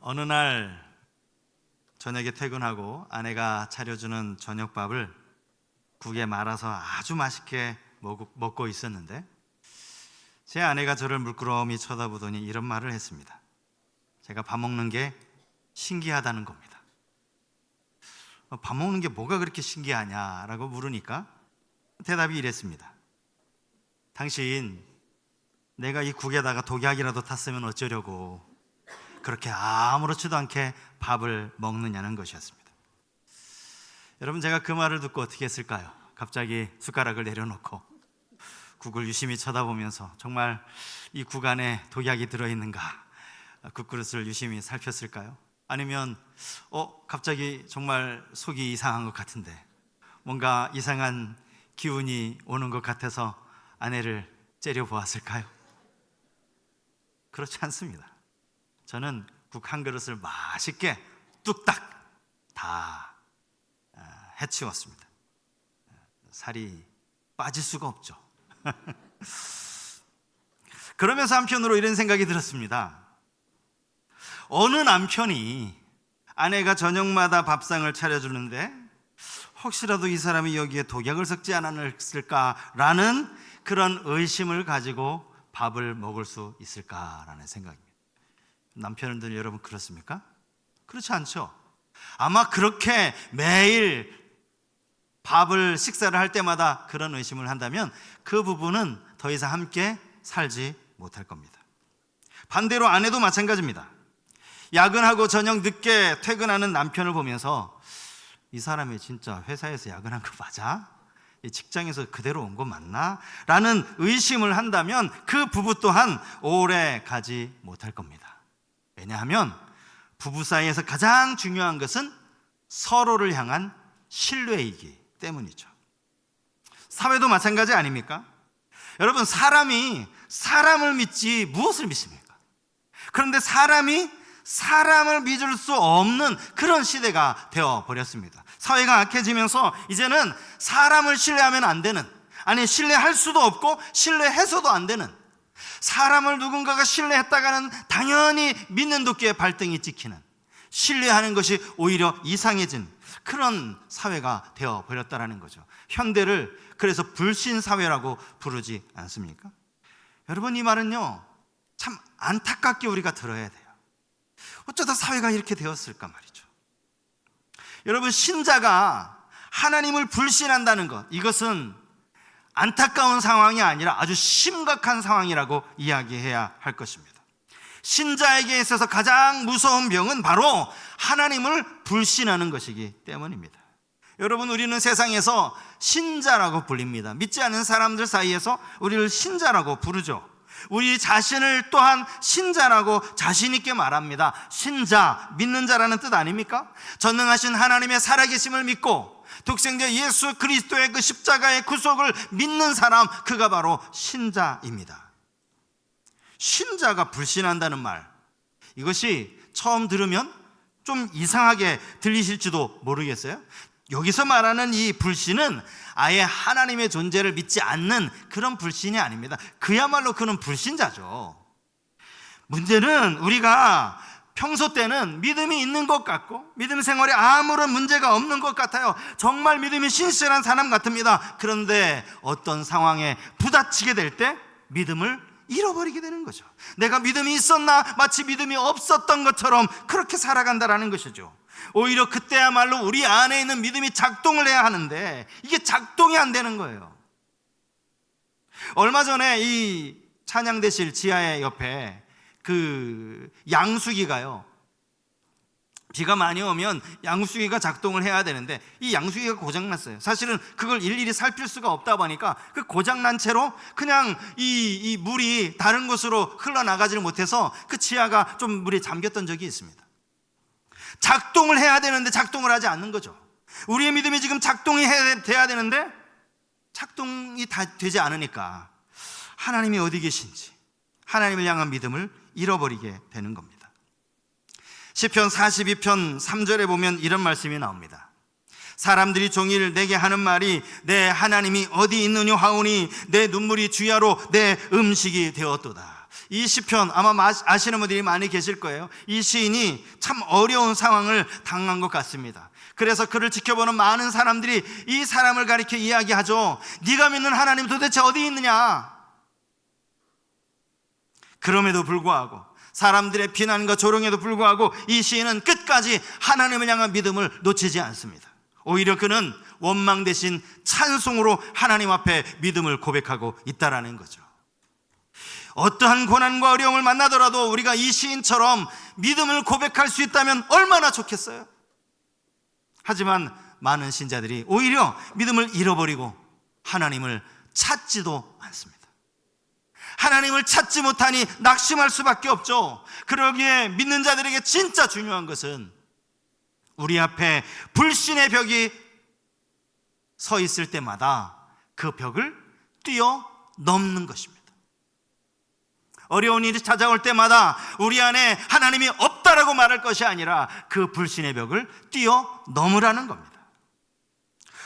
어느 날 저녁에 퇴근하고 아내가 차려주는 저녁밥을 국에 말아서 아주 맛있게 먹고 있었는데 제 아내가 저를 물끄러미 쳐다보더니 이런 말을 했습니다. 제가 밥 먹는 게 신기하다는 겁니다. 밥 먹는 게 뭐가 그렇게 신기하냐라고 물으니까 대답이 이랬습니다. 당신, 내가 이 국에다가 독약이라도 탔으면 어쩌려고 그렇게 아무렇지도 않게 밥을 먹느냐는 것이었습니다. 여러분, 제가 그 말을 듣고 어떻게 했을까요? 갑자기 숟가락을 내려놓고 국을 유심히 쳐다보면서 정말 이 국 안에 독약이 들어있는가 국그릇을 유심히 살폈을까요? 아니면 갑자기 정말 속이 이상한 것 같은데 뭔가 이상한 기운이 오는 것 같아서 아내를 째려보았을까요? 그렇지 않습니다. 저는 국 한 그릇을 맛있게 뚝딱 다 해치웠습니다. 살이 빠질 수가 없죠. 그러면서 한편으로 이런 생각이 들었습니다. 어느 남편이 아내가 저녁마다 밥상을 차려주는데 혹시라도 이 사람이 여기에 독약을 섞지 않았을까라는 그런 의심을 가지고 밥을 먹을 수 있을까라는 생각입니다. 남편들 여러분 그렇습니까? 그렇지 않죠. 아마 그렇게 매일 밥을 식사를 할 때마다 그런 의심을 한다면 그 부부는 더 이상 함께 살지 못할 겁니다. 반대로 아내도 마찬가지입니다. 야근하고 저녁 늦게 퇴근하는 남편을 보면서 이 사람이 진짜 회사에서 야근한 거 맞아? 직장에서 그대로 온 거 맞나? 라는 의심을 한다면 그 부부 또한 오래 가지 못할 겁니다. 왜냐하면 부부 사이에서 가장 중요한 것은 서로를 향한 신뢰이기 때문이죠. 사회도 마찬가지 아닙니까? 여러분, 사람이 사람을 믿지 무엇을 믿습니까? 그런데 사람이 사람을 믿을 수 없는 그런 시대가 되어버렸습니다. 사회가 악해지면서 이제는 사람을 신뢰하면 안 되는, 아니 신뢰할 수도 없고 신뢰해서도 안 되는, 사람을 누군가가 신뢰했다가는 당연히 믿는 도끼에 발등이 찍히는, 신뢰하는 것이 오히려 이상해진 그런 사회가 되어버렸다는 거죠. 현대를 그래서 불신사회라고 부르지 않습니까? 여러분, 이 말은요 참 안타깝게 우리가 들어야 돼요. 어쩌다 사회가 이렇게 되었을까 말이죠. 여러분, 신자가 하나님을 불신한다는 것, 이것은 안타까운 상황이 아니라 아주 심각한 상황이라고 이야기해야 할 것입니다. 신자에게 있어서 가장 무서운 병은 바로 하나님을 불신하는 것이기 때문입니다. 여러분, 우리는 세상에서 신자라고 불립니다. 믿지 않는 사람들 사이에서 우리를 신자라고 부르죠. 우리 자신을 또한 신자라고 자신 있게 말합니다. 신자, 믿는 자라는 뜻 아닙니까? 전능하신 하나님의 살아계심을 믿고 독생자 예수 그리스도의 그 십자가의 구속을 믿는 사람, 그가 바로 신자입니다. 신자가 불신한다는 말, 이것이 처음 들으면 좀 이상하게 들리실지도 모르겠어요. 여기서 말하는 이 불신은 아예 하나님의 존재를 믿지 않는 그런 불신이 아닙니다. 그야말로 그는 불신자죠. 문제는 우리가 평소 때는 믿음이 있는 것 같고 믿음 생활에 아무런 문제가 없는 것 같아요. 정말 믿음이 신실한 사람 같습니다. 그런데 어떤 상황에 부딪히게 될 때 믿음을 잃어버리게 되는 거죠. 내가 믿음이 있었나 마치 믿음이 없었던 것처럼 그렇게 살아간다라는 것이죠. 오히려 그때야말로 우리 안에 있는 믿음이 작동을 해야 하는데 이게 작동이 안 되는 거예요. 얼마 전에 이 찬양대실 지하의 옆에 그 양수기가요, 비가 많이 오면 양수기가 작동을 해야 되는데 이 양수기가 고장났어요. 사실은 그걸 일일이 살필 수가 없다 보니까 그 고장난 채로 그냥 이 물이 다른 곳으로 흘러나가지를 못해서 그 지하가 좀 물에 잠겼던 적이 있습니다. 작동을 해야 되는데 작동을 하지 않는 거죠. 우리의 믿음이 지금 작동이 돼야 되는데 작동이 다 되지 않으니까 하나님이 어디 계신지, 하나님을 향한 믿음을 잃어버리게 되는 겁니다. 시편 42편 3절에 보면 이런 말씀이 나옵니다. 사람들이 종일 내게 하는 말이 내 하나님이 어디 있느냐 하오니 내 눈물이 주야로 내 음식이 되었도다. 이 시편 아마 아시는 분들이 많이 계실 거예요. 이 시인이 참 어려운 상황을 당한 것 같습니다. 그래서 그를 지켜보는 많은 사람들이 이 사람을 가리켜 이야기하죠. 네가 믿는 하나님 도대체 어디 있느냐? 그럼에도 불구하고, 사람들의 비난과 조롱에도 불구하고 이 시인은 끝까지 하나님을 향한 믿음을 놓치지 않습니다. 오히려 그는 원망 대신 찬송으로 하나님 앞에 믿음을 고백하고 있다라는 거죠. 어떠한 고난과 어려움을 만나더라도 우리가 이 시인처럼 믿음을 고백할 수 있다면 얼마나 좋겠어요. 하지만 많은 신자들이 오히려 믿음을 잃어버리고 하나님을 찾지도 않습니다. 하나님을 찾지 못하니 낙심할 수밖에 없죠. 그러기에 믿는 자들에게 진짜 중요한 것은 우리 앞에 불신의 벽이 서 있을 때마다 그 벽을 뛰어넘는 것입니다. 어려운 일이 찾아올 때마다 우리 안에 하나님이 없다라고 말할 것이 아니라 그 불신의 벽을 뛰어넘으라는 겁니다.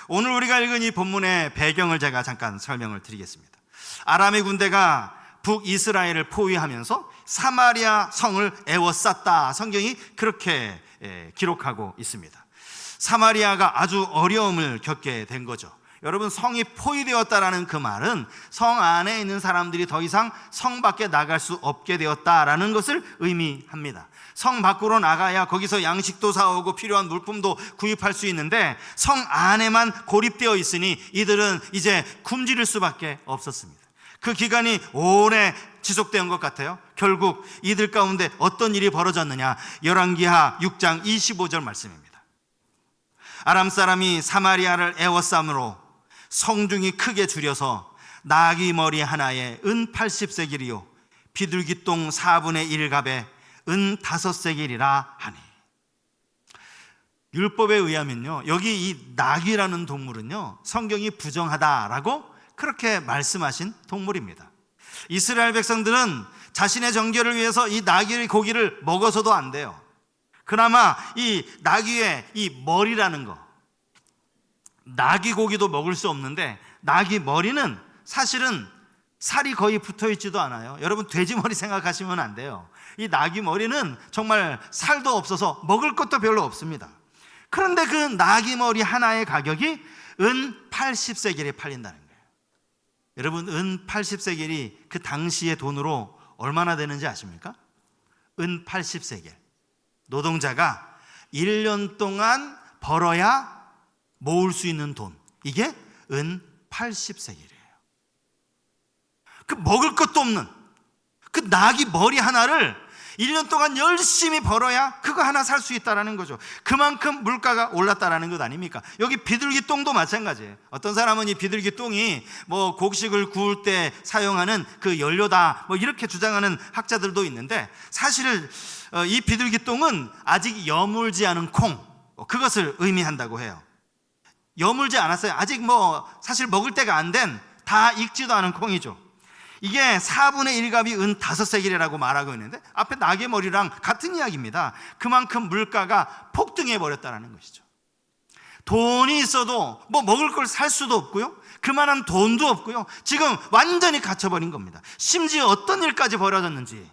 오늘 우리가 읽은 이 본문의 배경을 제가 잠깐 설명을 드리겠습니다. 아람의 군대가 북이스라엘을 포위하면서 사마리아 성을 에워쌌다. 성경이 그렇게 기록하고 있습니다. 사마리아가 아주 어려움을 겪게 된 거죠. 여러분, 성이 포위되었다라는 그 말은 성 안에 있는 사람들이 더 이상 성 밖에 나갈 수 없게 되었다라는 것을 의미합니다. 성 밖으로 나가야 거기서 양식도 사오고 필요한 물품도 구입할 수 있는데 성 안에만 고립되어 있으니 이들은 이제 굶주릴 수밖에 없었습니다. 그 기간이 오래 지속된 것 같아요. 결국 이들 가운데 어떤 일이 벌어졌느냐, 열왕기하 6장 25절 말씀입니다. 아람 사람이 사마리아를 에워싸므로 성중이 크게 줄여서 나귀 머리 하나에 은 80세겔이요 비둘기 똥 4분의 1갑에 은 5세겔이라 하니. 율법에 의하면요, 여기 이 나귀라는 동물은요 성경이 부정하다라고 그렇게 말씀하신 동물입니다. 이스라엘 백성들은 자신의 정결을 위해서 이 나귀의 고기를 먹어서도 안 돼요. 그나마 이 나귀의 이 머리라는 거, 나귀 고기도 먹을 수 없는데 나귀 머리는 사실은 살이 거의 붙어 있지도 않아요. 여러분, 돼지 머리 생각하시면 안 돼요. 이 나귀 머리는 정말 살도 없어서 먹을 것도 별로 없습니다. 그런데 그 나귀 머리 하나의 가격이 은 80세겔에 팔린다는 거예요. 여러분, 은 80세겔이 그 당시의 돈으로 얼마나 되는지 아십니까? 은 80세겔. 노동자가 1년 동안 벌어야 모을 수 있는 돈, 이게 은 80세겔이에요. 그 먹을 것도 없는 그 나귀 머리 하나를 1년 동안 열심히 벌어야 그거 하나 살 수 있다는 거죠. 그만큼 물가가 올랐다는 것 아닙니까? 여기 비둘기 똥도 마찬가지예요. 어떤 사람은 이 비둘기 똥이 뭐 곡식을 구울 때 사용하는 그 연료다 뭐 이렇게 주장하는 학자들도 있는데, 사실 이 비둘기 똥은 아직 여물지 않은 콩, 그것을 의미한다고 해요. 여물지 않았어요. 아직 뭐 사실 먹을 때가 안 된, 다 익지도 않은 콩이죠. 이게 4분의 1갑이 은 5세겔이라고 말하고 있는데 앞에 나귀 머리랑 같은 이야기입니다. 그만큼 물가가 폭등해 버렸다는 것이죠. 돈이 있어도 뭐 먹을 걸 살 수도 없고요, 그만한 돈도 없고요. 지금 완전히 갇혀버린 겁니다. 심지어 어떤 일까지 벌어졌는지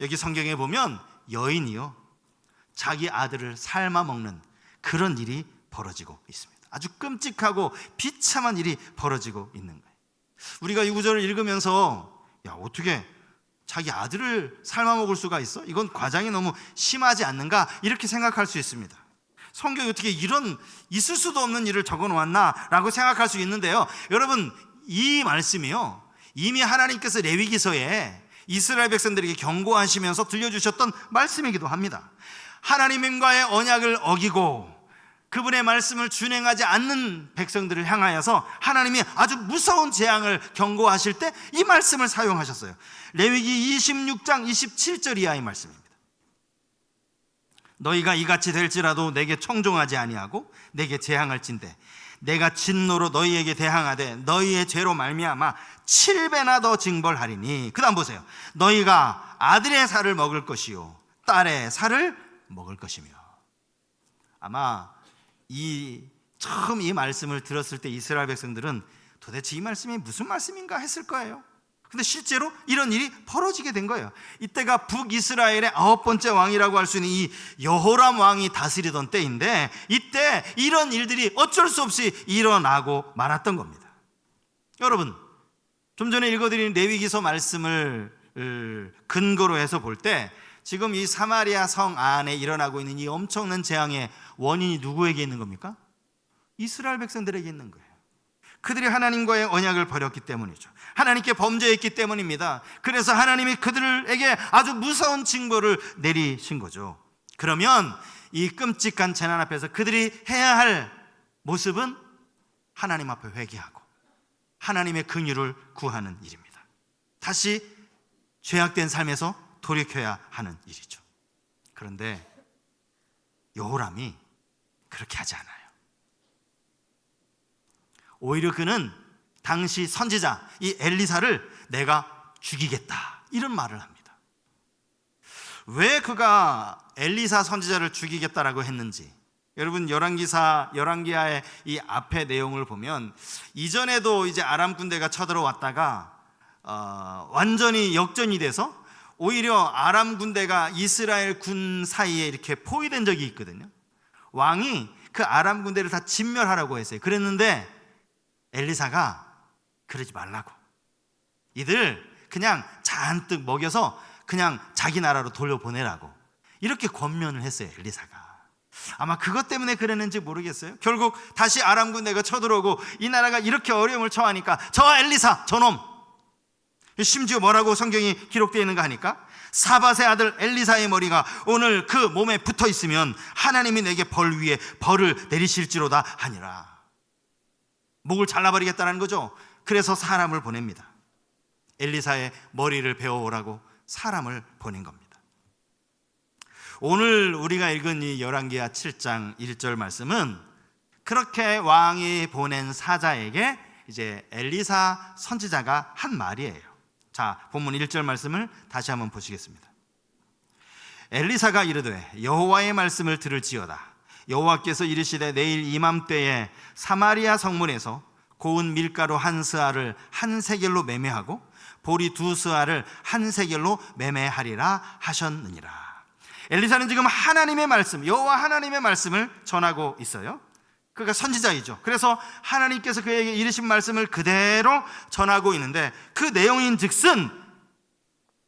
여기 성경에 보면 여인이요, 자기 아들을 삶아 먹는 그런 일이 벌어지고 있습니다. 아주 끔찍하고 비참한 일이 벌어지고 있는 거예요. 우리가 이 구절을 읽으면서 야, 어떻게 자기 아들을 삶아 먹을 수가 있어? 이건 과장이 너무 심하지 않는가? 이렇게 생각할 수 있습니다. 성경이 어떻게 이런 있을 수도 없는 일을 적어 놓았나? 라고 생각할 수 있는데요, 여러분, 이 말씀이요 이미 하나님께서 레위기서에 이스라엘 백성들에게 경고하시면서 들려주셨던 말씀이기도 합니다. 하나님과의 언약을 어기고 그분의 말씀을 준행하지 않는 백성들을 향하여서 하나님이 아주 무서운 재앙을 경고하실 때 이 말씀을 사용하셨어요. 레위기 26장 27절 이하의 말씀입니다. 너희가 이같이 될지라도 내게 청종하지 아니하고 내게 재앙할진대 내가 진노로 너희에게 대항하되 너희의 죄로 말미암아 7배나 더 징벌하리니. 그 다음 보세요. 너희가 아들의 살을 먹을 것이요 딸의 살을 먹을 것이며. 아마 처음 이 말씀을 들었을 때 이스라엘 백성들은 도대체 이 말씀이 무슨 말씀인가 했을 거예요. 근데 실제로 이런 일이 벌어지게 된 거예요. 이때가 북이스라엘의 9번째 왕이라고 할 수 있는 이 여호람 왕이 다스리던 때인데, 이때 이런 일들이 어쩔 수 없이 일어나고 말았던 겁니다. 여러분, 좀 전에 읽어드린 레위기서 말씀을 근거로 해서 볼 때 지금 이 사마리아 성 안에 일어나고 있는 이 엄청난 재앙의 원인이 누구에게 있는 겁니까? 이스라엘 백성들에게 있는 거예요. 그들이 하나님과의 언약을 버렸기 때문이죠. 하나님께 범죄했기 때문입니다. 그래서 하나님이 그들에게 아주 무서운 징벌을 내리신 거죠. 그러면 이 끔찍한 재난 앞에서 그들이 해야 할 모습은 하나님 앞에 회개하고 하나님의 긍휼을 구하는 일입니다. 다시 죄악된 삶에서 돌이켜야 하는 일이죠. 그런데 여호람이 그렇게 하지 않아요. 오히려 그는 당시 선지자 이 엘리사를 내가 죽이겠다, 이런 말을 합니다. 왜 그가 엘리사 선지자를 죽이겠다라고 했는지, 여러분 열왕기하의 이 앞의 내용을 보면 이전에도 이제 아람 군대가 쳐들어왔다가 완전히 역전이 돼서 오히려 아람 군대가 이스라엘 군 사이에 이렇게 포위된 적이 있거든요. 왕이 그 아람 군대를 다 진멸하라고 했어요. 그랬는데 엘리사가 그러지 말라고, 이들 그냥 잔뜩 먹여서 그냥 자기 나라로 돌려보내라고 이렇게 권면을 했어요. 엘리사가 아마 그것 때문에 그랬는지 모르겠어요. 결국 다시 아람 군대가 쳐들어오고 이 나라가 이렇게 어려움을 처하니까 저 엘리사 저놈, 심지어 뭐라고 성경이 기록되어 있는가 하니까 사밧의 아들 엘리사의 머리가 오늘 그 몸에 붙어 있으면 하나님이 내게 벌 위에 벌을 내리실지로다 하니라. 목을 잘라버리겠다는 거죠. 그래서 사람을 보냅니다. 엘리사의 머리를 베어오라고 사람을 보낸 겁니다. 오늘 우리가 읽은 이 열왕기하 7장 1절 말씀은 그렇게 왕이 보낸 사자에게 이제 엘리사 선지자가 한 말이에요. 자, 본문 1절 말씀을 다시 한번 보시겠습니다. 엘리사가 이르되 여호와의 말씀을 들을지어다. 여호와께서 이르시되 내일 이맘때에 사마리아 성문에서 고운 밀가루 한 스아를 한 세겔로 매매하고 보리 2스아를 한 세겔로 매매하리라 하셨느니라. 엘리사는 지금 하나님의 말씀, 여호와 하나님의 말씀을 전하고 있어요. 그가 선지자이죠. 그래서 하나님께서 그에게 이르신 말씀을 그대로 전하고 있는데 그 내용인 즉슨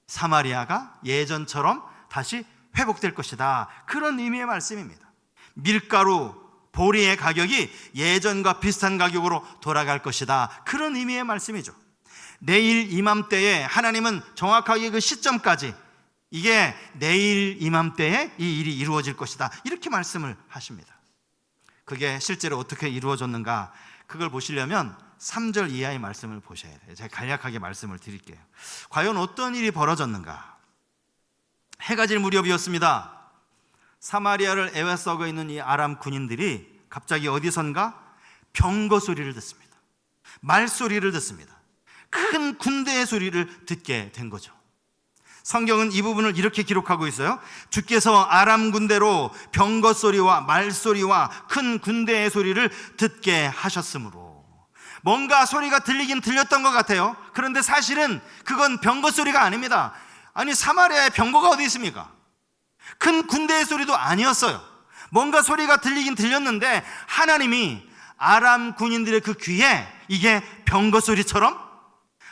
사마리아가 예전처럼 다시 회복될 것이다, 그런 의미의 말씀입니다. 밀가루, 보리의 가격이 예전과 비슷한 가격으로 돌아갈 것이다, 그런 의미의 말씀이죠. 내일 이맘때에 하나님은 정확하게 그 시점까지 이게 내일 이맘때에 이 일이 이루어질 것이다, 이렇게 말씀을 하십니다. 그게 실제로 어떻게 이루어졌는가, 그걸 보시려면 3절 이하의 말씀을 보셔야 돼요. 제가 간략하게 말씀을 드릴게요. 과연 어떤 일이 벌어졌는가. 해가 질 무렵이었습니다. 사마리아를 에워싸고 있는 이 아람 군인들이 갑자기 어디선가 병거 소리를 듣습니다. 말소리를 듣습니다. 큰 군대의 소리를 듣게 된 거죠. 성경은 이 부분을 이렇게 기록하고 있어요. 주께서 아람 군대로 병거 소리와 말소리와 큰 군대의 소리를 듣게 하셨으므로. 뭔가 소리가 들리긴 들렸던 것 같아요. 그런데 사실은 그건 병거 소리가 아닙니다. 아니, 사마리아에 병거가 어디 있습니까? 큰 군대의 소리도 아니었어요. 뭔가 소리가 들리긴 들렸는데 하나님이 아람 군인들의 그 귀에 이게 병거 소리처럼,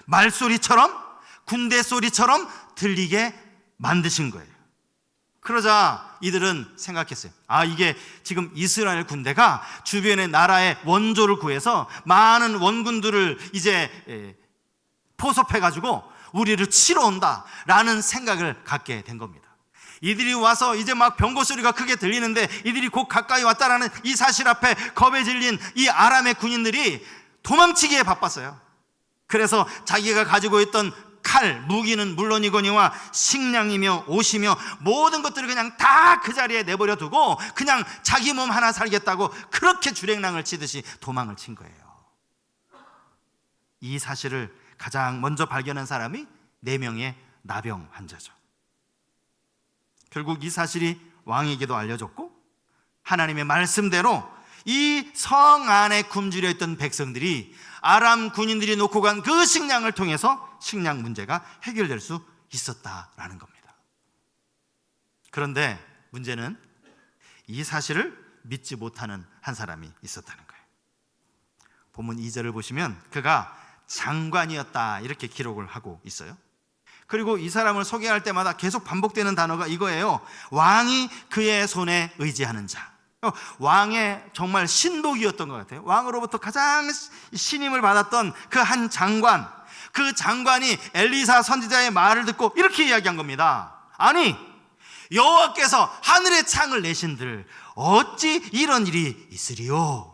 말소리처럼, 군대 소리처럼 들리게 만드신 거예요. 그러자 이들은 생각했어요. 아, 이게 지금 이스라엘 군대가 주변의 나라의 원조를 구해서 많은 원군들을 이제 포섭해가지고 우리를 치러 온다라는 생각을 갖게 된 겁니다. 이들이 와서 이제 막 병거 소리가 크게 들리는데 이들이 곧 가까이 왔다라는 이 사실 앞에 겁에 질린 이 아람의 군인들이 도망치기에 바빴어요. 그래서 자기가 가지고 있던 칼, 무기는 물론이거니와 식량이며 옷이며 모든 것들을 그냥 다 그 자리에 내버려 두고 그냥 자기 몸 하나 살겠다고 그렇게 주랭랑을 치듯이 도망을 친 거예요. 이 사실을 가장 먼저 발견한 사람이 4명의 나병 환자죠. 결국 이 사실이 왕에게도 알려졌고 하나님의 말씀대로 이 성 안에 굶주려 있던 백성들이 아람 군인들이 놓고 간 그 식량을 통해서 식량 문제가 해결될 수 있었다라는 겁니다. 그런데 문제는 이 사실을 믿지 못하는 한 사람이 있었다는 거예요. 본문 2절을 보시면 그가 장관이었다 이렇게 기록을 하고 있어요. 그리고 이 사람을 소개할 때마다 계속 반복되는 단어가 이거예요. 왕이 그의 손에 의지하는 자. 왕의 정말 신복이었던 것 같아요. 왕으로부터 가장 신임을 받았던 그 한 장관, 그 장관이 엘리사 선지자의 말을 듣고 이렇게 이야기한 겁니다. 아니, 여호와께서 하늘의 창을 내신들 어찌 이런 일이 있으리요?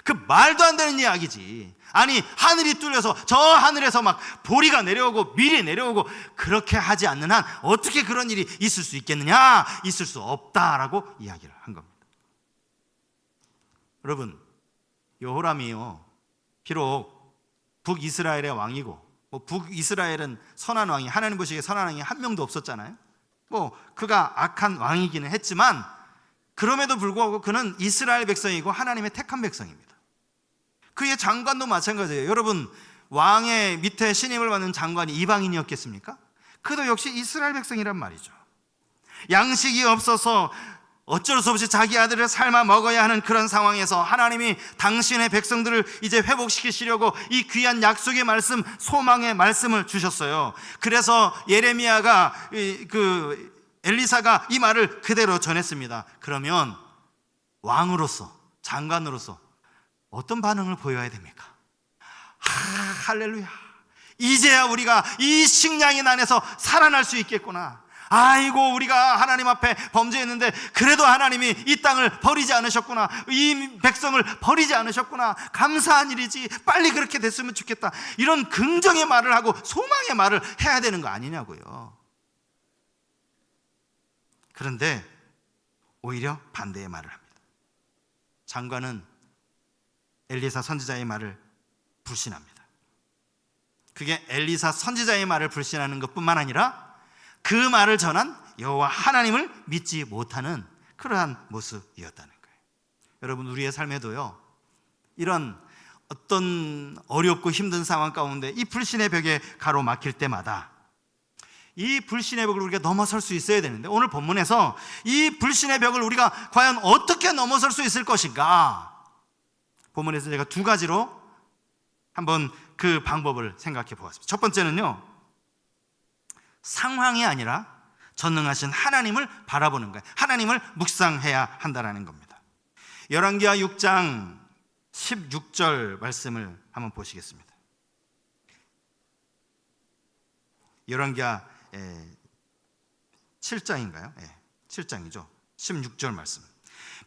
그 말도 안 되는 이야기지. 아니, 하늘이 뚫려서 저 하늘에서 막 보리가 내려오고 밀이 내려오고 그렇게 하지 않는 한 어떻게 그런 일이 있을 수 있겠느냐? 있을 수 없다라고 이야기를 한 겁니다. 여러분, 여호람이요, 비록 북이스라엘의 왕이고 북이스라엘은 선한 왕이, 하나님 보시기에 선한 왕이 한 명도 없었잖아요. 그가 악한 왕이기는 했지만 그럼에도 불구하고 그는 이스라엘 백성이고 하나님의 택한 백성입니다. 그의 장관도 마찬가지예요. 여러분, 왕의 밑에 신임을 받는 장관이 이방인이었겠습니까? 그도 역시 이스라엘 백성이란 말이죠. 양식이 없어서 어쩔 수 없이 자기 아들을 삶아 먹어야 하는 그런 상황에서 하나님이 당신의 백성들을 이제 회복시키시려고 이 귀한 약속의 말씀, 소망의 말씀을 주셨어요. 그래서 예레미야가 엘리사가 이 말을 그대로 전했습니다. 그러면 왕으로서, 장관으로서 어떤 반응을 보여야 됩니까? 할렐루야, 이제야 우리가 이 식량의 난에서 살아날 수 있겠구나. 아이고, 우리가 하나님 앞에 범죄했는데 그래도 하나님이 이 땅을 버리지 않으셨구나, 이 백성을 버리지 않으셨구나, 감사한 일이지, 빨리 그렇게 됐으면 좋겠다, 이런 긍정의 말을 하고 소망의 말을 해야 되는 거 아니냐고요. 그런데 오히려 반대의 말을 합니다. 장관은 엘리사 선지자의 말을 불신합니다. 그게 엘리사 선지자의 말을 불신하는 것뿐만 아니라 그 말을 전한 여호와 하나님을 믿지 못하는 그러한 모습이었다는 거예요. 여러분, 우리의 삶에도요, 이런 어떤 어렵고 힘든 상황 가운데 이 불신의 벽에 가로막힐 때마다 이 불신의 벽을 우리가 넘어설 수 있어야 되는데, 오늘 본문에서 이 불신의 벽을 우리가 과연 어떻게 넘어설 수 있을 것인가, 본문에서 제가 두 가지로 한번 그 방법을 생각해 보았습니다. 첫 번째는요, 상황이 아니라 전능하신 하나님을 바라보는 거예요. 하나님을 묵상해야 한다는 겁니다. 열왕기하 6장 16절 말씀을 한번 보시겠습니다. 열왕기하 7장인가요? 7장이죠. 16절 말씀.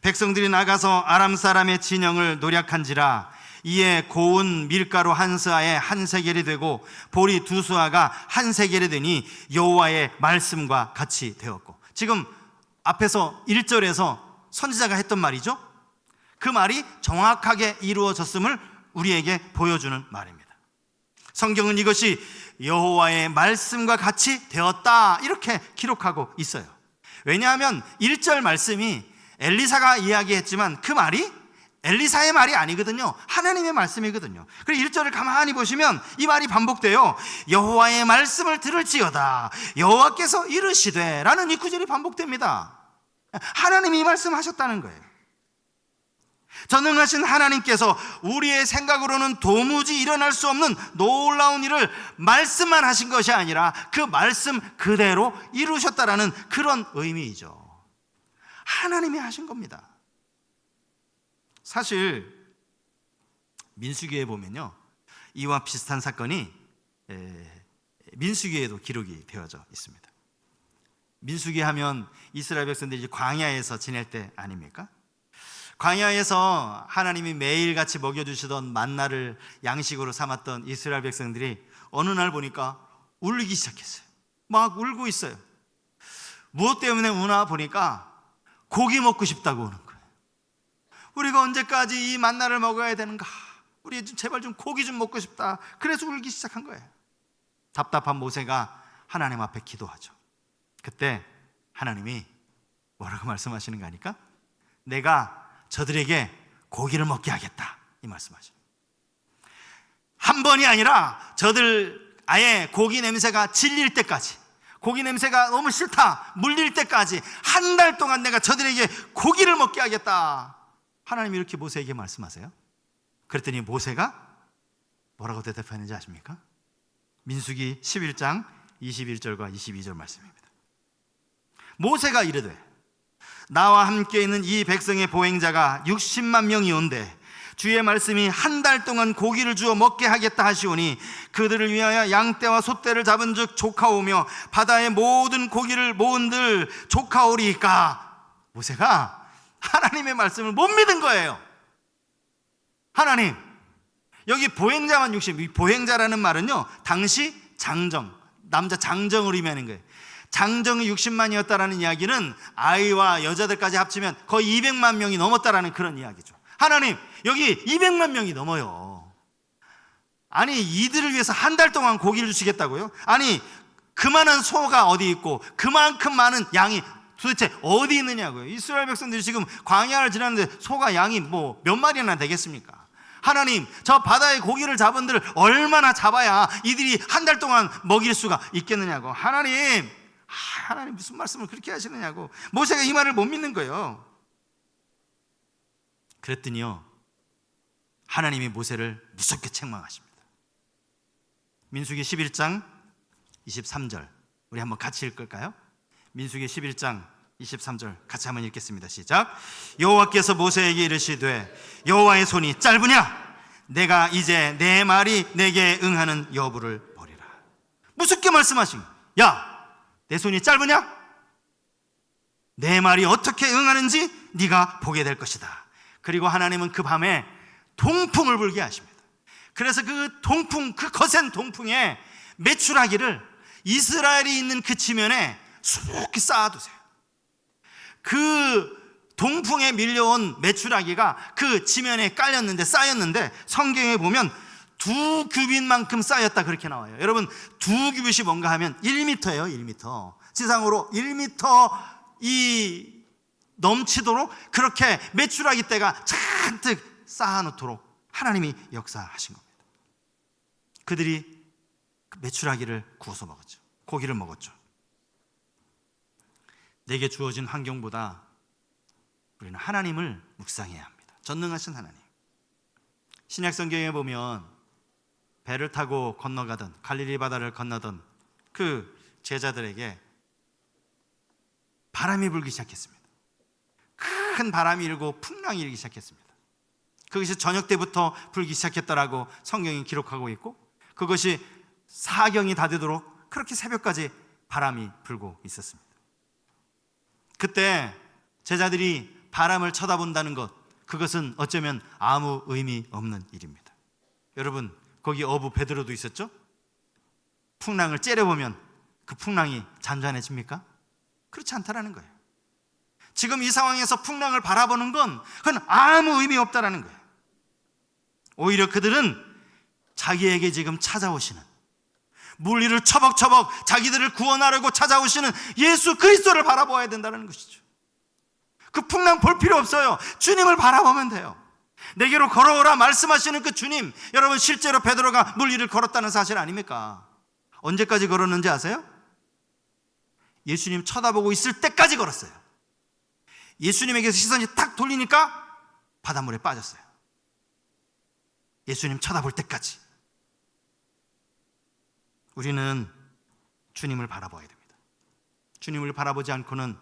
백성들이 나가서 아람 사람의 진영을 노략한지라 이에 고운 밀가루 한 스아에 한 세겔이 되고 보리 두 수아가 한 세겔이 되니 여호와의 말씀과 같이 되었고. 지금 앞에서 1절에서 선지자가 했던 말이죠. 그 말이 정확하게 이루어졌음을 우리에게 보여주는 말입니다. 성경은 이것이 여호와의 말씀과 같이 되었다 이렇게 기록하고 있어요. 왜냐하면 1절 말씀이 엘리사가 이야기했지만 그 말이 엘리사의 말이 아니거든요. 하나님의 말씀이거든요. 그리고 1절을 가만히 보시면 이 말이 반복돼요. 여호와의 말씀을 들을지어다 여호와께서 이르시되 라는 이 구절이 반복됩니다. 하나님이 이 말씀하셨다는 거예요. 전능하신 하나님께서 우리의 생각으로는 도무지 일어날 수 없는 놀라운 일을 말씀만 하신 것이 아니라 그 말씀 그대로 이루셨다라는 그런 의미이죠. 하나님이 하신 겁니다. 사실 민수기에 보면요, 이와 비슷한 사건이 민수기에도 기록이 되어져 있습니다. 민수기 하면 이스라엘 백성들이 광야에서 지낼 때 아닙니까? 광야에서 하나님이 매일같이 먹여주시던 만나를 양식으로 삼았던 이스라엘 백성들이 어느 날 보니까 울기 시작했어요. 막 울고 있어요. 무엇 때문에 우나 보니까 고기 먹고 싶다고 우는 거예요. 우리가 언제까지 이 만나를 먹어야 되는가? 우리 제발 좀 고기 좀 먹고 싶다. 그래서 울기 시작한 거예요. 답답한 모세가 하나님 앞에 기도하죠. 그때 하나님이 뭐라고 말씀하시는 거 아니까? 내가 저들에게 고기를 먹게 하겠다, 이 말씀하죠. 한 번이 아니라 저들 아예 고기 냄새가 질릴 때까지, 고기 냄새가 너무 싫다, 물릴 때까지 한 달 동안 내가 저들에게 고기를 먹게 하겠다. 하나님이 이렇게 모세에게 말씀하세요. 그랬더니 모세가 뭐라고 대답했는지 아십니까? 민수기 11장 21절과 22절 말씀입니다. 모세가 이르되 나와 함께 있는 이 백성의 보행자가 60만 명이 온대 주의 말씀이 한 달 동안 고기를 주어 먹게 하겠다 하시오니 그들을 위하여 양떼와 소떼를 잡은즉 조카오며 바다의 모든 고기를 모은들 조카오리이까. 모세가 하나님의 말씀을 못 믿은 거예요. 하나님, 여기 보행자만 60, 이 보행자라는 말은요, 당시 장정, 남자 장정을 의미하는 거예요. 장정이 60만이었다라는 이야기는 아이와 여자들까지 합치면 거의 200만 명이 넘었다라는 그런 이야기죠. 하나님, 여기 200만 명이 넘어요. 아니, 이들을 위해서 한 달 동안 고기를 주시겠다고요? 아니, 그만한 소가 어디 있고 그만큼 많은 양이 도대체 어디 있느냐고요. 이스라엘 백성들이 지금 광야를 지났는데 소가 양이 뭐 몇 마리나 되겠습니까? 하나님, 저 바다의 고기를 잡은들 얼마나 잡아야 이들이 한 달 동안 먹일 수가 있겠느냐고. 하나님 무슨 말씀을 그렇게 하시느냐고. 모세가 이 말을 못 믿는 거예요. 그랬더니요, 하나님이 모세를 무섭게 책망하십니다. 민수기 11장 23절 우리 한번 같이 읽을까요? 민수기 11장 23절 같이 한번 읽겠습니다. 시작. 여호와께서 모세에게 이르시되 여호와의 손이 짧으냐? 내가 이제 내 말이 내게 응하는 여부를 보리라. 무섭게 말씀하신, 야, 내 손이 짧으냐? 내 말이 어떻게 응하는지 네가 보게 될 것이다. 그리고 하나님은 그 밤에 동풍을 불게 하십니다. 그래서 그 동풍, 그 거센 동풍에 메추라기를 이스라엘이 있는 그 지면에 수북히 쌓아두세요. 그 동풍에 밀려온 메추라기가 그 지면에 쌓였는데 성경에 보면 2규빗만큼 쌓였다 그렇게 나와요. 여러분, 2규빗이 뭔가 하면 1m예요. 1m. 지상으로 1m 이 넘치도록 그렇게 메추라기 떼가 잔뜩 쌓아놓도록 하나님이 역사하신 겁니다. 그들이 그 메추라기를 구워서 먹었죠. 고기를 먹었죠. 내게 주어진 환경보다 우리는 하나님을 묵상해야 합니다. 전능하신 하나님. 신약 성경에 보면 배를 타고 건너가던, 갈릴리 바다를 건너던 그 제자들에게 바람이 불기 시작했습니다. 큰 바람이 일고 풍랑이 일기 시작했습니다. 그것이 저녁 때부터 불기 시작했다라고 성경이 기록하고 있고, 그것이 사경이 다 되도록 그렇게 새벽까지 바람이 불고 있었습니다. 그때 제자들이 바람을 쳐다본다는 것, 그것은 어쩌면 아무 의미 없는 일입니다. 여러분, 거기 어부 베드로도 있었죠? 풍랑을 째려보면 그 풍랑이 잔잔해집니까? 그렇지 않다라는 거예요. 지금 이 상황에서 풍랑을 바라보는 건 그건 아무 의미 없다라는 거예요. 오히려 그들은 자기에게 지금 찾아오시는, 물리를 처벅처벅 자기들을 구원하려고 찾아오시는 예수 그리스도를 바라보아야 된다는 것이죠. 그 풍랑 볼 필요 없어요. 주님을 바라보면 돼요. 내게로 걸어오라 말씀하시는 그 주님, 여러분 실제로 베드로가 물리를 걸었다는 사실 아닙니까? 언제까지 걸었는지 아세요? 예수님 쳐다보고 있을 때까지 걸었어요. 예수님에게서 시선이 탁 돌리니까 바닷물에 빠졌어요. 예수님 쳐다볼 때까지. 우리는 주님을 바라봐야 됩니다. 주님을 바라보지 않고는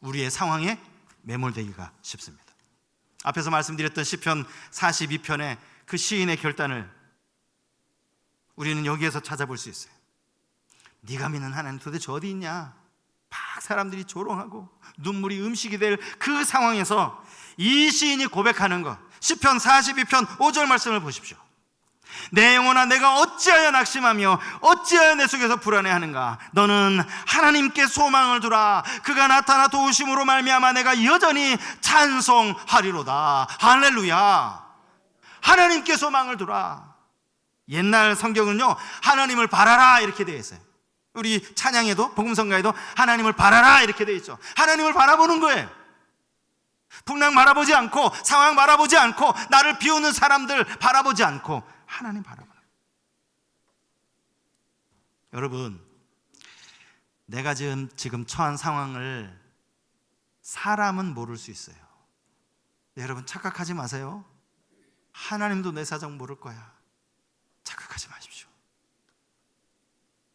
우리의 상황에 매몰되기가 쉽습니다. 앞에서 말씀드렸던 시편 42편의 그 시인의 결단을 우리는 여기에서 찾아볼 수 있어요. 네가 믿는 하나님 도대체 어디 있냐? 막 사람들이 조롱하고 눈물이 음식이 될 그 상황에서 이 시인이 고백하는 것, 시편 42편 5절 말씀을 보십시오. 내 영혼아, 내가 어찌하여 낙심하며 어찌하여 내 속에서 불안해하는가? 너는 하나님께 소망을 두라. 그가 나타나 도우심으로 말미암아 내가 여전히 찬송하리로다. 할렐루야. 하나님께 소망을 두라. 옛날 성경은요, 하나님을 바라라 이렇게 되어 있어요. 우리 찬양에도, 복음성가에도 하나님을 바라라 이렇게 되어 있죠. 하나님을 바라보는 거예요. 풍랑 바라보지 않고, 상황 바라보지 않고, 나를 비우는 사람들 바라보지 않고 하나님 바라보는 거예요. 여러분, 내가 지금 처한 상황을 사람은 모를 수 있어요. 여러분, 착각하지 마세요. 하나님도 내 사정 모를 거야. 착각하지 마십시오.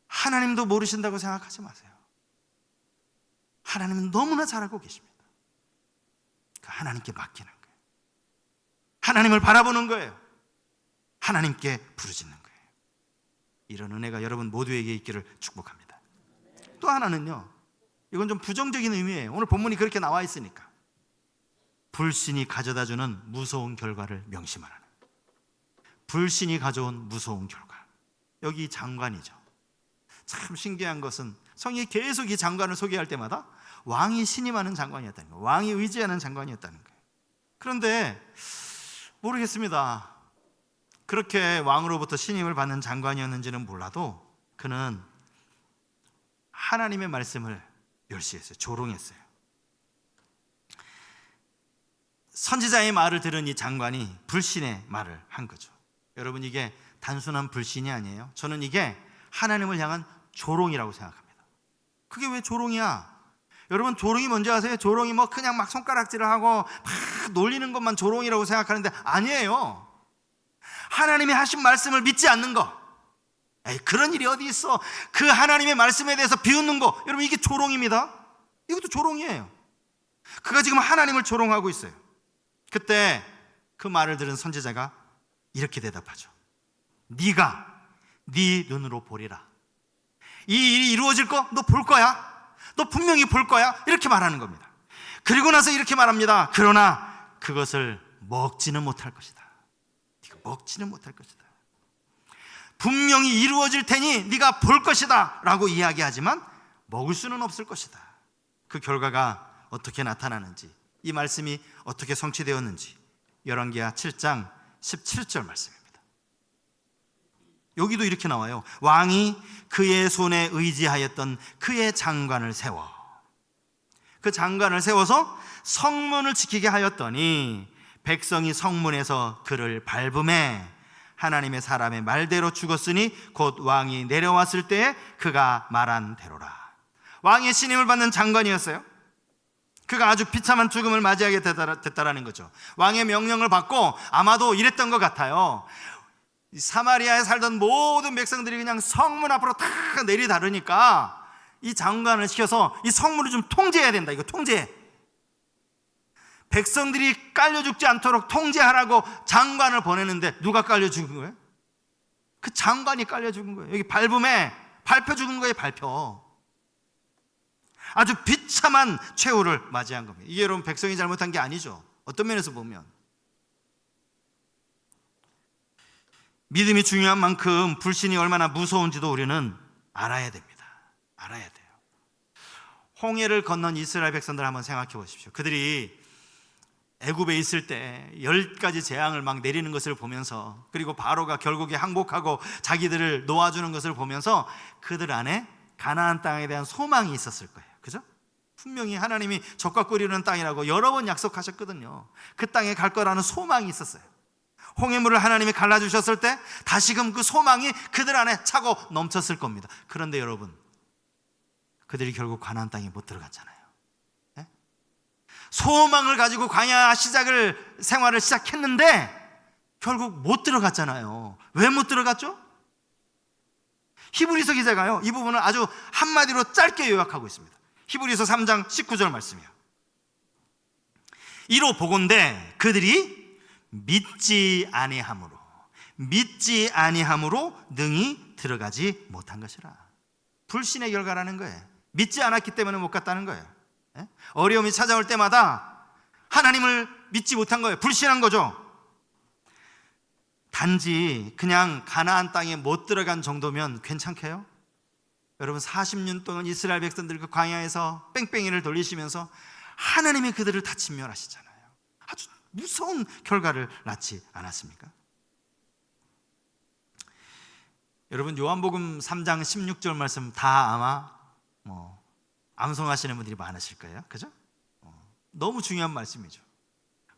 하나님도 모르신다고 생각하지 마세요. 하나님은 너무나 잘 알고 계십니다. 하나님께 맡기는 거예요. 하나님을 바라보는 거예요. 하나님께 부르짖는 거예요. 이런 은혜가 여러분 모두에게 있기를 축복합니다. 또 하나는요, 이건 좀 부정적인 의미예요. 오늘 본문이 그렇게 나와 있으니까. 불신이 가져다주는 무서운 결과를 명심하라는. 불신이 가져온 무서운 결과. 여기 장관이죠. 참 신기한 것은 성경이 계속 이 장관을 소개할 때마다 왕이 신임하는 장관이었다는 거예요. 왕이 의지하는 장관이었다는 거예요. 그런데 모르겠습니다. 그렇게 왕으로부터 신임을 받는 장관이었는지는 몰라도 그는 하나님의 말씀을 멸시했어요. 조롱했어요. 선지자의 말을 들은 이 장관이 불신의 말을 한 거죠. 여러분, 이게 단순한 불신이 아니에요. 저는 이게 하나님을 향한 조롱이라고 생각합니다. 그게 왜 조롱이야? 여러분, 조롱이 뭔지 아세요? 조롱이 뭐 그냥 막 손가락질을 하고 막 놀리는 것만 조롱이라고 생각하는데 아니에요. 하나님이 하신 말씀을 믿지 않는 거. 에이, 그런 일이 어디 있어? 그 하나님의 말씀에 대해서 비웃는 거, 여러분, 이게 조롱입니다. 이것도 조롱이에요. 그가 지금 하나님을 조롱하고 있어요. 그때 그 말을 들은 선지자가 이렇게 대답하죠. 네가 네 눈으로 보리라. 이 일이 이루어질 거 너 볼 거야. 너 분명히 볼 거야. 이렇게 말하는 겁니다. 그리고 나서 이렇게 말합니다. 그러나 그것을 먹지는 못할 것이다. 네가 먹지는 못할 것이다. 분명히 이루어질 테니 네가 볼 것이다 라고 이야기하지만 먹을 수는 없을 것이다. 그 결과가 어떻게 나타나는지, 이 말씀이 어떻게 성취되었는지 열왕기하 7장 17절 말씀입니다. 여기도 이렇게 나와요. 왕이 그의 손에 의지하였던 그의 장관을 세워, 그 장관을 세워서 성문을 지키게 하였더니 백성이 성문에서 그를 밟음에 하나님의 사람의 말대로 죽었으니 곧 왕이 내려왔을 때에 그가 말한 대로라. 왕의 신임을 받는 장관이었어요. 그가 아주 비참한 죽음을 맞이하게 됐다라는 거죠. 왕의 명령을 받고 아마도 이랬던 것 같아요. 사마리아에 살던 모든 백성들이 그냥 성문 앞으로 다 내리다르니까 이 장관을 시켜서 이 성문을 좀 통제해야 된다. 이거 통제해. 백성들이 깔려 죽지 않도록 통제하라고 장관을 보내는데 누가 깔려 죽은 거예요? 그 장관이 깔려 죽은 거예요. 여기 밟음에 밟혀 죽은 거예요. 밟혀. 아주 비참한 최후를 맞이한 겁니다. 이게 여러분 백성이 잘못한 게 아니죠. 어떤 면에서 보면 믿음이 중요한 만큼 불신이 얼마나 무서운지도 우리는 알아야 됩니다. 알아야 돼요. 홍해를 건넌 이스라엘 백성들 한번 생각해 보십시오. 그들이 애굽에 있을 때 10가지 재앙을 막 내리는 것을 보면서, 그리고 바로가 결국에 항복하고 자기들을 놓아주는 것을 보면서 그들 안에 가나안 땅에 대한 소망이 있었을 거예요. 그죠? 분명히 하나님이 젖과 꿀이 흐르는 땅이라고 여러 번 약속하셨거든요. 그 땅에 갈 거라는 소망이 있었어요. 홍해물을 하나님이 갈라주셨을 때 다시금 그 소망이 그들 안에 차고 넘쳤을 겁니다. 그런데 여러분, 그들이 결국 가나안 땅에 못 들어갔잖아요. 네? 소망을 가지고 광야 생활을 시작했는데 결국 못 들어갔잖아요. 왜 못 들어갔죠? 히브리서 기자가요, 이 부분을 아주 한마디로 짧게 요약하고 있습니다. 히브리서 3장 19절 말씀이에요. 이로 보건대 그들이 믿지 아니함으로 능히 들어가지 못한 것이라. 불신의 결과라는 거예요. 믿지 않았기 때문에 못 갔다는 거예요. 어려움이 찾아올 때마다 하나님을 믿지 못한 거예요. 불신한 거죠. 단지 그냥 가나안 땅에 못 들어간 정도면 괜찮게요? 여러분, 40년 동안 이스라엘 백성들 그 광야에서 뺑뺑이를 돌리시면서 하나님이 그들을 다 진멸하시잖아요. 아주 무서운 결과를 낳지 않았습니까? 여러분, 요한복음 3장 16절 말씀 다 아마 암송하시는 분들이 많으실 거예요. 그죠? 너무 중요한 말씀이죠.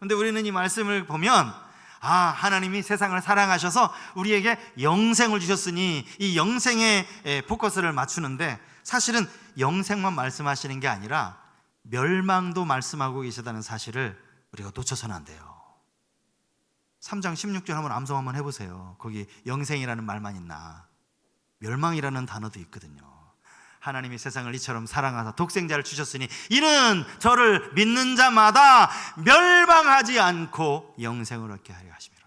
근데 우리는 이 말씀을 보면 하나님이 세상을 사랑하셔서 우리에게 영생을 주셨으니 이 영생에 포커스를 맞추는데, 사실은 영생만 말씀하시는 게 아니라 멸망도 말씀하고 계시다는 사실을 우리가 놓쳐서는 안 돼요. 3장 16절 한번 암송 한번 해보세요. 거기 영생이라는 말만 있나? 멸망이라는 단어도 있거든요. 하나님이 세상을 이처럼 사랑하사 독생자를 주셨으니 이는 저를 믿는 자마다 멸망하지 않고 영생을 얻게 하려 하심이라.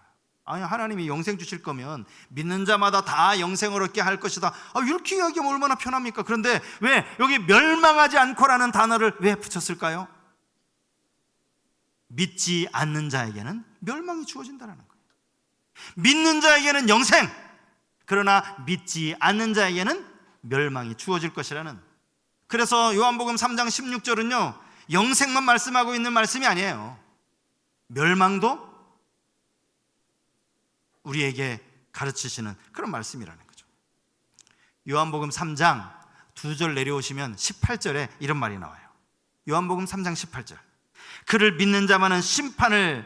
아니, 하나님이 영생 주실 거면 믿는 자마다 다 영생을 얻게 할 것이다. 이렇게 이야기하면 얼마나 편합니까? 그런데 왜 여기 멸망하지 않고라는 단어를 왜 붙였을까요? 믿지 않는 자에게는 멸망이 주어진다는 거예요. 믿는 자에게는 영생, 그러나 믿지 않는 자에게는 멸망이 주어질 것이라는. 그래서 요한복음 3장 16절은요 영생만 말씀하고 있는 말씀이 아니에요. 멸망도 우리에게 가르치시는 그런 말씀이라는 거죠. 요한복음 3장 2절 내려오시면 18절에 이런 말이 나와요. 요한복음 3장 18절. 그를 믿는 자는 심판을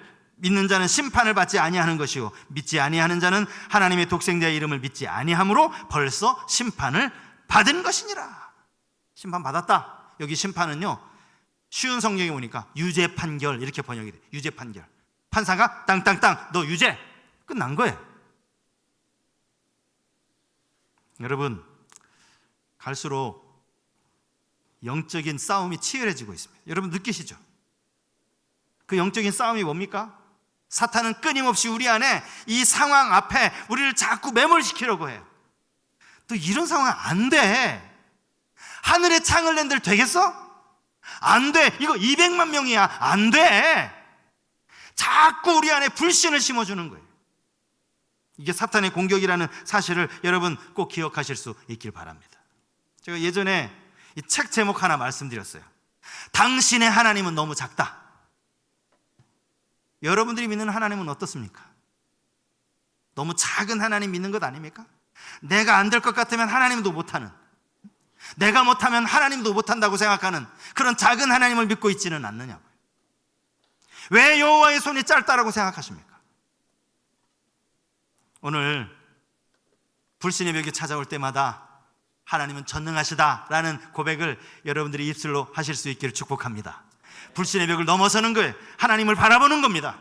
받지 아니하는 것이요 믿지 아니하는 자는 하나님의 독생자의 이름을 믿지 아니함으로 벌써 심판을 받은 것이니라. 심판 받았다. 여기 심판은요 쉬운 성경에 보니까 유죄 판결 이렇게 번역이 돼. 유죄 판결. 판사가 땅땅땅 너 유죄, 끝난 거예요. 여러분, 갈수록 영적인 싸움이 치열해지고 있습니다. 여러분 느끼시죠? 그 영적인 싸움이 뭡니까? 사탄은 끊임없이 우리 안에 이 상황 앞에 우리를 자꾸 매몰시키려고 해요. 또 이런 상황 안 돼. 하늘에 창을 낸들 되겠어? 안 돼. 이거 200만 명이야. 안 돼. 자꾸 우리 안에 불신을 심어주는 거예요. 이게 사탄의 공격이라는 사실을 여러분 꼭 기억하실 수 있길 바랍니다. 제가 예전에 이 책 제목 하나 말씀드렸어요. 당신의 하나님은 너무 작다. 여러분들이 믿는 하나님은 어떻습니까? 너무 작은 하나님 믿는 것 아닙니까? 내가 안 될 것 같으면 하나님도 못하는, 내가 못하면 하나님도 못한다고 생각하는 그런 작은 하나님을 믿고 있지는 않느냐고요. 왜 여호와의 손이 짧다라고 생각하십니까? 오늘 불신의 벽이 찾아올 때마다 하나님은 전능하시다라는 고백을 여러분들이 입술로 하실 수 있기를 축복합니다. 불신의 벽을 넘어서는 거예요. 하나님을 바라보는 겁니다.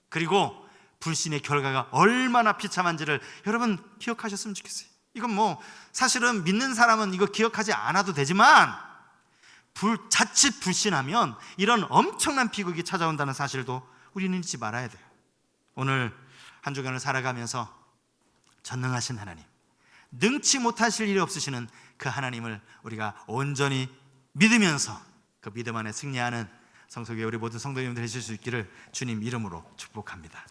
그리고 불신의 결과가 얼마나 비참한지를 여러분 기억하셨으면 좋겠어요. 이건 사실은 믿는 사람은 이거 기억하지 않아도 되지만 자칫 불신하면 이런 엄청난 비극이 찾아온다는 사실도 우리는 잊지 말아야 돼요. 오늘 한 주간을 살아가면서 전능하신 하나님, 능치 못하실 일이 없으시는 그 하나님을 우리가 온전히 믿으면서 그 믿음 안에 승리하는 성소교회 우리 모든 성도님들 되실 수 있기를 주님 이름으로 축복합니다.